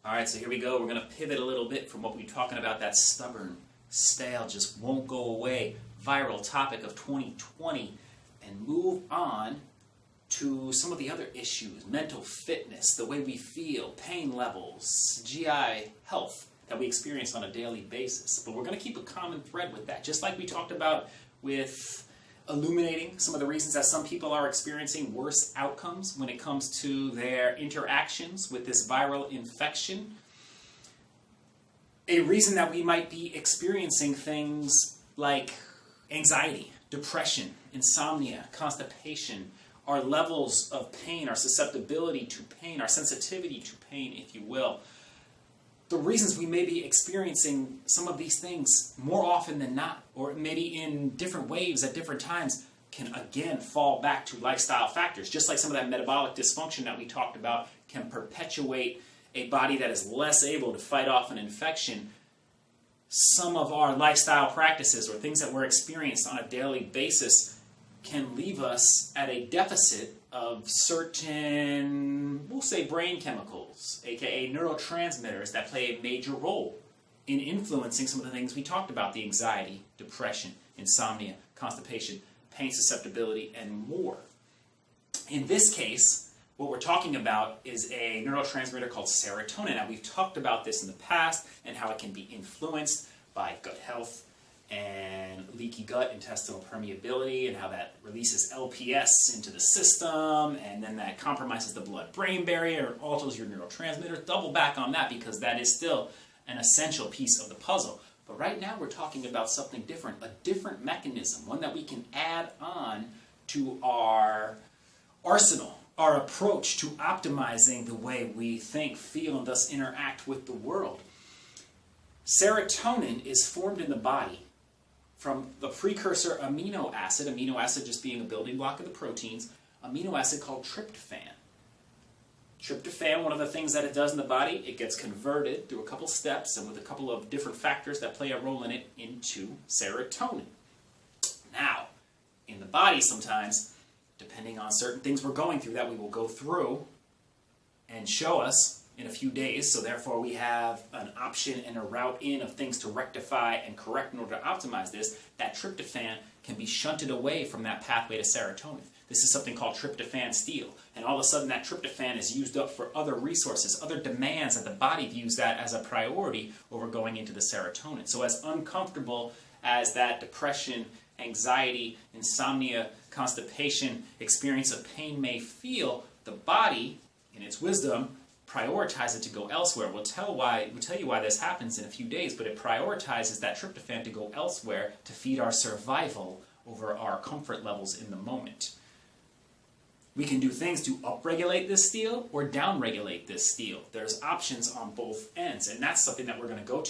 All right, so here we go. We're going to pivot a little bit from what we were talking about, that stubborn, stale, just won't go away viral topic of 2020, and move on to some of the other issues, mental fitness, the way we feel, pain levels, GI health that we experience on a daily basis. But we're going to keep a common thread with that, just like we talked about with illuminating some of the reasons that some people are experiencing worse outcomes when it comes to their interactions with this viral infection. A reason that we might be experiencing things like anxiety, depression, insomnia, constipation, our levels of pain, our susceptibility to pain, our sensitivity to pain, if you will. The reasons we may be experiencing some of these things more often than not, or maybe in different waves at different times, can again fall back to lifestyle factors. Just like some of that metabolic dysfunction that we talked about can perpetuate a body that is less able to fight off an infection. Some of our lifestyle practices or things that we're experiencing on a daily basis can leave us at a deficit of certain, we'll say, brain chemicals, aka neurotransmitters, that play a major role in influencing some of the things we talked about: the anxiety, depression, insomnia, constipation, pain susceptibility, and more. In this case, what we're talking about is a neurotransmitter called serotonin. Now, we've talked about this in the past and how it can be influenced by gut health and leaky gut, intestinal permeability, and how that releases LPS into the system, and then that compromises the blood-brain barrier, alters your neurotransmitters. Double back on that because that is still an essential piece of the puzzle. But right now we're talking about something different, a different mechanism, one that we can add on to our arsenal, our approach to optimizing the way we think, feel, and thus interact with the world. Serotonin is formed in the body from the precursor amino acid just being a building block of the proteins, amino acid called tryptophan. Tryptophan, one of the things that it does in the body, it gets converted through a couple steps and with a couple of different factors that play a role in it into serotonin. Now, in the body sometimes, depending on certain things we're going through that we will go through and show us in a few days, so therefore we have an option and a route in of things to rectify and correct in order to optimize this, that tryptophan can be shunted away from that pathway to serotonin. This is something called tryptophan steal, and all of a sudden that tryptophan is used up for other resources, other demands that the body views that as a priority over going into the serotonin. So as uncomfortable as that depression, anxiety, insomnia, constipation, experience of pain may feel, the body, in its wisdom, prioritize it to go elsewhere. We'll tell you why this happens in a few days, but it prioritizes that tryptophan to go elsewhere to feed our survival over our comfort levels in the moment. We can do things to upregulate this steal or downregulate this steal. There's options on both ends, and that's something that we're going to go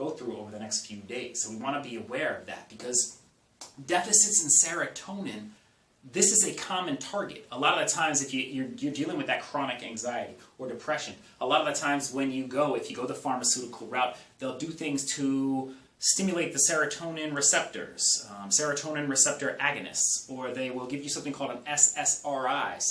through over the next few days. So we want to be aware of that, because deficits in serotonin, this is a common target. A lot of the times if you're dealing with that chronic anxiety or depression, a lot of the times when if you go the pharmaceutical route, they'll do things to stimulate the serotonin receptors, serotonin receptor agonists, or they will give you something called an SSRI,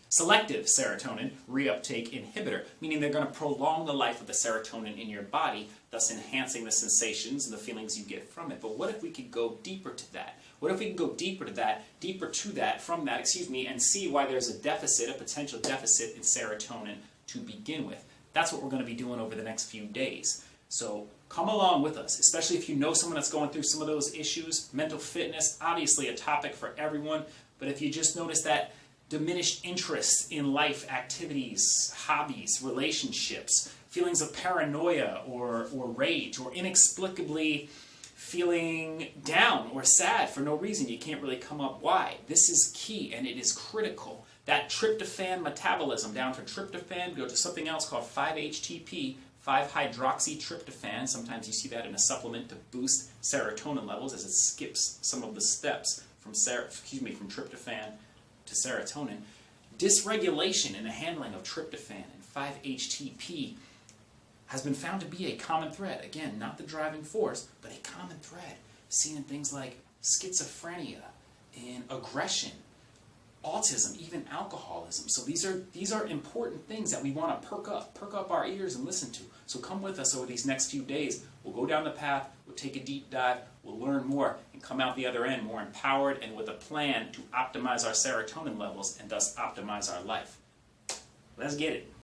selective serotonin reuptake inhibitor, meaning they're going to prolong the life of the serotonin in your body, thus enhancing the sensations and the feelings you get from it. But what if we could go deeper to that? What if we can go deeper to that, and see why there's a potential deficit in serotonin to begin with? That's what we're going to be doing over the next few days. So come along with us, especially if you know someone that's going through some of those issues. Mental fitness, obviously a topic for everyone, but if you just notice that diminished interest in life activities, hobbies, relationships, feelings of paranoia or rage, or inexplicably feeling down or sad for no reason, you can't really come up why. This is key and it is critical. That tryptophan metabolism, down from tryptophan, go to something else called 5-HTP, 5-hydroxytryptophan. Sometimes you see that in a supplement to boost serotonin levels as it skips some of the steps from tryptophan to serotonin. Dysregulation in the handling of tryptophan and 5-HTP has been found to be a common thread. Again, not the driving force, but a common thread seen in things like schizophrenia, in aggression, autism, even alcoholism. So these are important things that we want to perk up our ears and listen to. So come with us over these next few days. We'll go down the path, we'll take a deep dive, we'll learn more, and come out the other end more empowered and with a plan to optimize our serotonin levels and thus optimize our life. Let's get it.